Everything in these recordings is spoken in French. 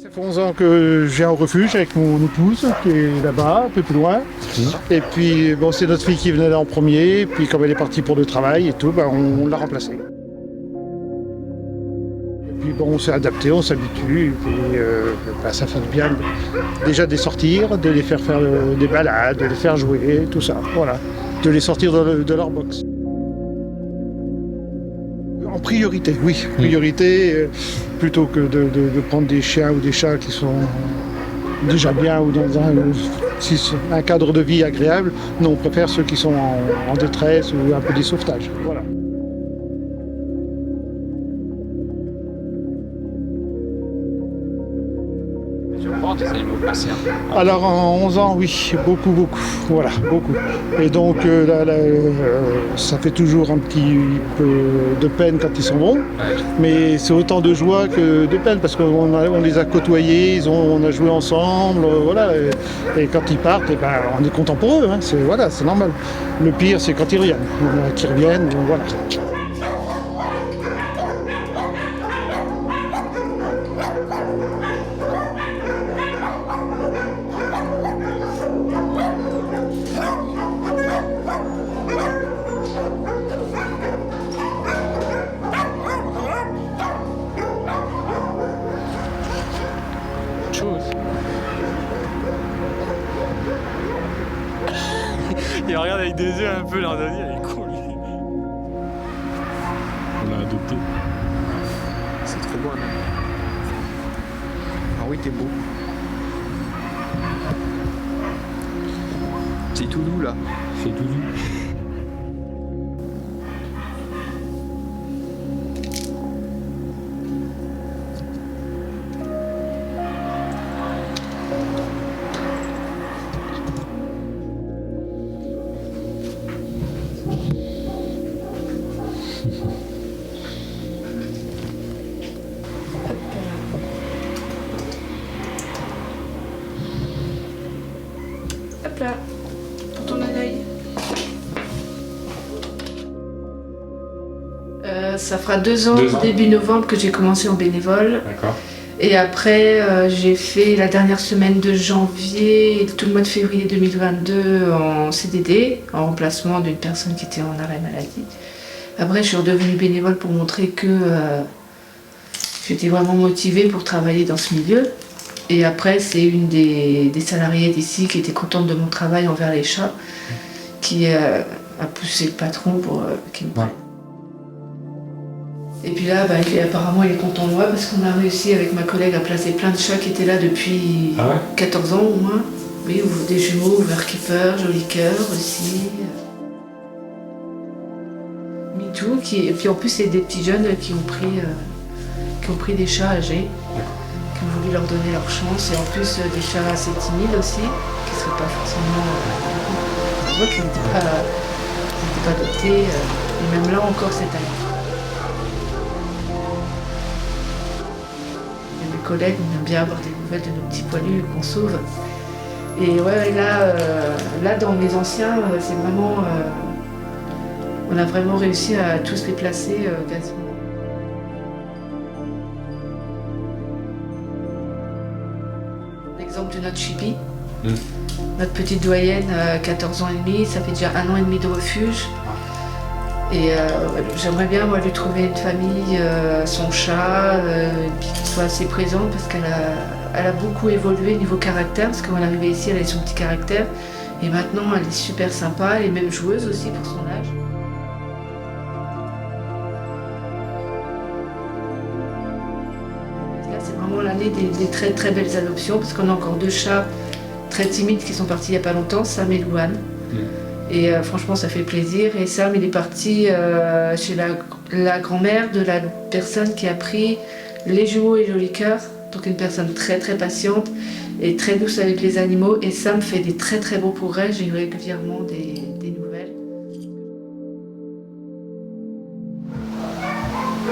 Ça fait 11 ans que j'ai un refuge avec mon épouse qui est là-bas, un peu plus loin. Et puis bon, c'est notre fille qui venait là en premier. Et puis comme elle est partie pour le travail et tout, ben, on l'a remplacée. Et puis bon, on s'est adapté, on s'habitue. Et puis ben, ça fait du bien déjà de les sortir, de les faire faire des balades, de les faire jouer, tout ça. Voilà, de les sortir de leur box. En priorité, oui. Priorité, plutôt que de prendre des chiens ou des chats qui sont déjà bien ou dans un cadre de vie agréable. Non, on préfère ceux qui sont en détresse ou un peu des sauvetages. Voilà. Des animaux patients. Alors en 11 ans, oui, beaucoup, voilà, beaucoup. Et donc ça fait toujours un petit peu de peine quand ils s'en vont, mais c'est autant de joie que de peine parce qu'on les a côtoyés, on a joué ensemble, voilà. Et quand ils partent, eh ben, on est content pour eux, hein, c'est normal. Le pire, c'est quand ils reviennent, voilà. Il regarde avec des yeux un peu l'air de dire, il est con lui. On l'a adopté. C'est trop beau, non? Ah oui, t'es beau. C'est tout doux là. C'est tout doux. Hop là, pour ton œil. Ça fera 2 ans, début novembre, que j'ai commencé en bénévole. D'accord. Et après, j'ai fait la dernière semaine de janvier et tout le mois de février 2022 en CDD, en remplacement d'une personne qui était en arrêt maladie. Après, je suis redevenue bénévole pour montrer que j'étais vraiment motivée pour travailler dans ce milieu. Et après, c'est une des salariées d'ici qui était contente de mon travail envers les chats, qui a poussé le patron pour qu'il me prenne. Et puis là, apparemment, il est content de moi parce qu'on a réussi avec ma collègue à placer plein de chats qui étaient là depuis 14 ans au moins. Oui, des jumeaux, Overkeeper, Joli Cœur aussi. MeToo, et puis en plus, c'est des petits jeunes qui ont pris des chats âgés, qui ont voulu leur donner leur chance. Et en plus, des chats assez timides aussi, qui ne seraient pas forcément. On voit qu'ils n'étaient pas adoptés, et même là encore cette année. Mes collègues, on aime bien avoir des nouvelles de nos petits poilus qu'on sauve. Et ouais, là dans mes anciens, c'est vraiment. On a vraiment réussi à tous les placer quasiment. L'exemple de notre Chibi, notre petite doyenne, 14 ans et demi, ça fait déjà 1 an et demi de refuge. Et j'aimerais bien moi lui trouver une famille, son chat, puis qu'il soit assez présent parce qu'elle a beaucoup évolué niveau caractère, parce qu'elle est arrivée ici, elle avait son petit caractère. Et maintenant elle est super sympa, elle est même joueuse aussi pour son âge. Là c'est vraiment l'année des très très belles adoptions, parce qu'on a encore 2 chats très timides qui sont partis il n'y a pas longtemps, Sam et Louane. Et franchement, ça fait plaisir. Et Sam, il est parti chez la grand-mère de la personne qui a pris les jumeaux et Joli Cœur. Donc une personne très très patiente et très douce avec les animaux. Et Sam fait des très très beaux progrès. J'ai eu régulièrement des nouvelles.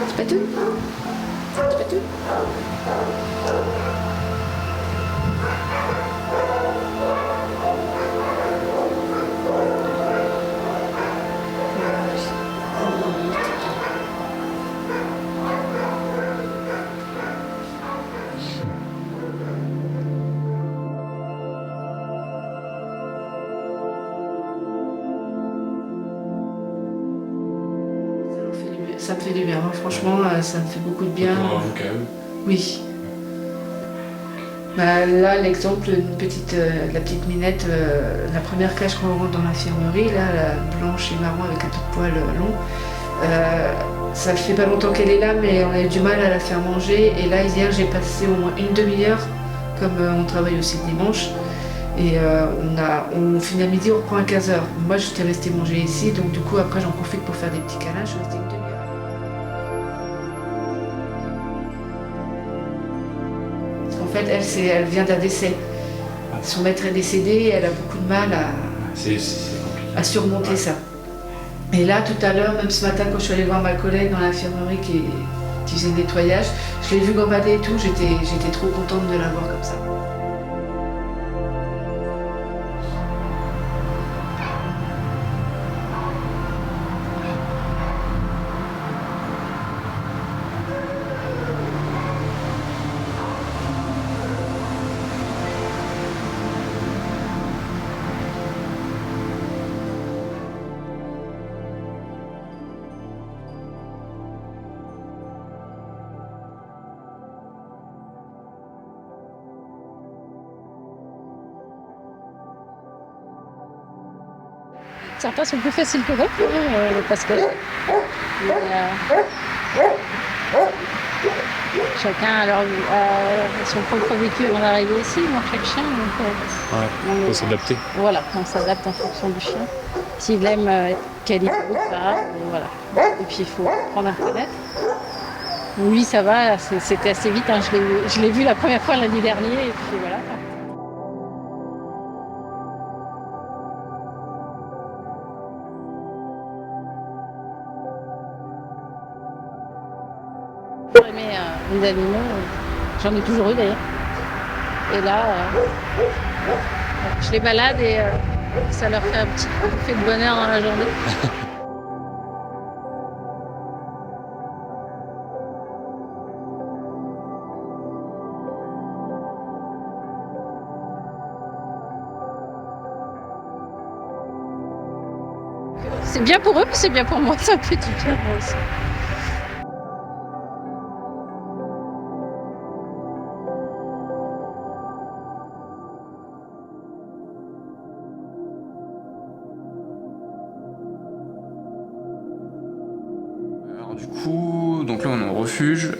C'est pas tout ? C'est pas tout ? ça me fait du bien. Hein. Franchement, ça me fait beaucoup de bien. Pour vous quand même. Oui. Bah, là, l'exemple, la petite Minette, la première cage qu'on rentre dans l'infirmerie, là, la blanche et marron avec un peu de poil long, ça fait pas longtemps qu'elle est là, mais on a eu du mal à la faire manger. Et là, hier, j'ai passé au moins une demi-heure, comme on travaille aussi le dimanche. Et on finit à midi, on reprend à 15h. Moi, j'étais restée manger ici, donc du coup, après, j'en profite pour faire des petits câlins. Je suis restée une demi-heure. En fait, elle vient d'un décès. Son maître est décédé et elle a beaucoup de mal à surmonter ça. Et là, tout à l'heure, même ce matin, quand je suis allée voir ma collègue dans l'infirmerie qui faisait le nettoyage, je l'ai vue gambader et tout, j'étais trop contente de la voir comme ça. Certains sont plus faciles que d'autres, parce que chacun a son propre vécu avant d'arriver ici, dans chaque chien. Donc, Faut s'adapter. Voilà, on s'adapte en fonction du chien. S'il aime qualité ou pas, voilà. Et puis il faut apprendre à reconnaître. Lui, ça va, c'était assez vite. Hein. Je l'ai vu la première fois l'année dernière, et puis voilà. Les animaux, j'en ai toujours eu d'ailleurs. Et là, je les balade et ça leur fait un petit bouffée de bonheur dans la journée. C'est bien pour eux, c'est bien pour moi, ça me fait du bien moi aussi. Du coup, donc là on est au refuge.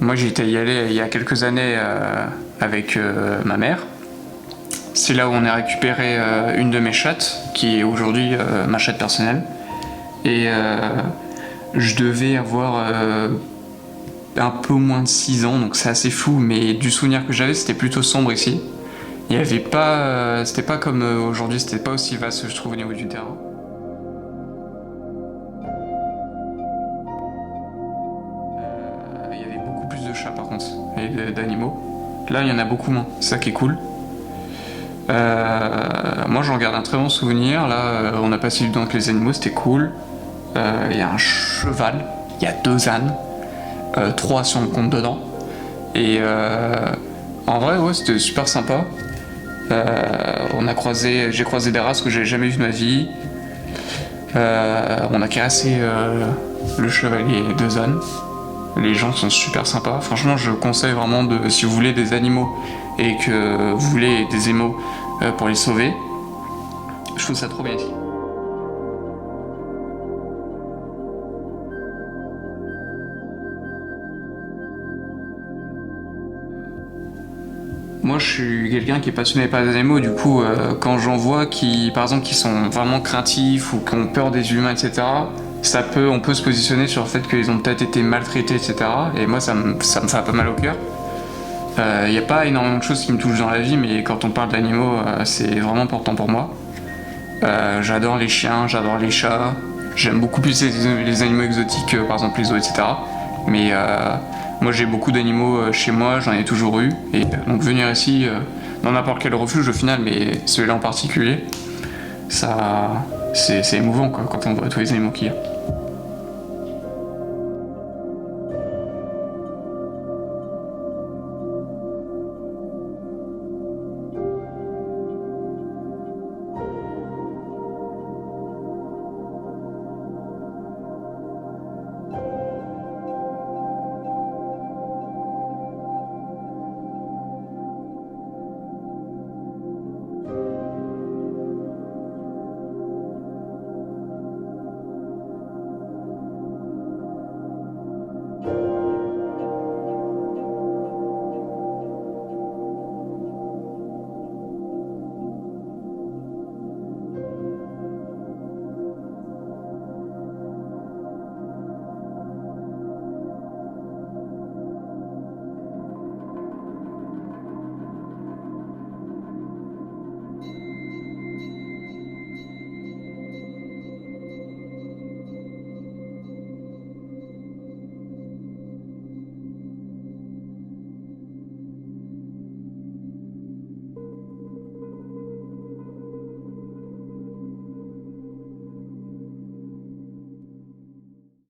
Moi j'ai été y aller il y a quelques années avec ma mère. C'est là où on a récupéré une de mes chattes, qui est aujourd'hui ma chatte personnelle. Et je devais avoir un peu moins de 6 ans, donc c'est assez flou, mais du souvenir que j'avais, c'était plutôt sombre ici. Il y avait pas, c'était pas comme aujourd'hui, c'était pas aussi vaste, je trouve, au niveau du terrain. Il y avait beaucoup plus de chats par contre, et d'animaux. Là, il y en a beaucoup moins, c'est ça qui est cool. Moi, j'en garde un très bon souvenir. Là, on a passé du temps avec les animaux, c'était cool. Il y a un cheval, il y a 2 ânes, 3 si on compte dedans. Et en vrai, ouais, c'était super sympa. J'ai croisé des races que j'avais jamais vues de ma vie. On a caressé le chevalier et 2 ânes. Les gens sont super sympas. Franchement, je conseille vraiment si vous voulez des animaux et que vous voulez des émaux pour les sauver, je trouve ça trop bien ici. Moi, je suis quelqu'un qui est passionné par les animaux. Du coup, quand j'en vois par exemple, qui sont vraiment craintifs ou qui ont peur des humains, etc., on peut se positionner sur le fait qu'ils ont peut-être été maltraités, etc. Et moi, ça me fait un peu mal au cœur. Il n'y a pas énormément de choses qui me touchent dans la vie, mais quand on parle d'animaux, c'est vraiment important pour moi. J'adore les chiens, j'adore les chats. J'aime beaucoup plus les animaux exotiques, par exemple les zoos, etc. Mais moi, j'ai beaucoup d'animaux chez moi, j'en ai toujours eu. Et donc venir ici, dans n'importe quel refuge au final, mais celui-là en particulier, c'est émouvant quoi, quand on voit tous les animaux qu'il y a.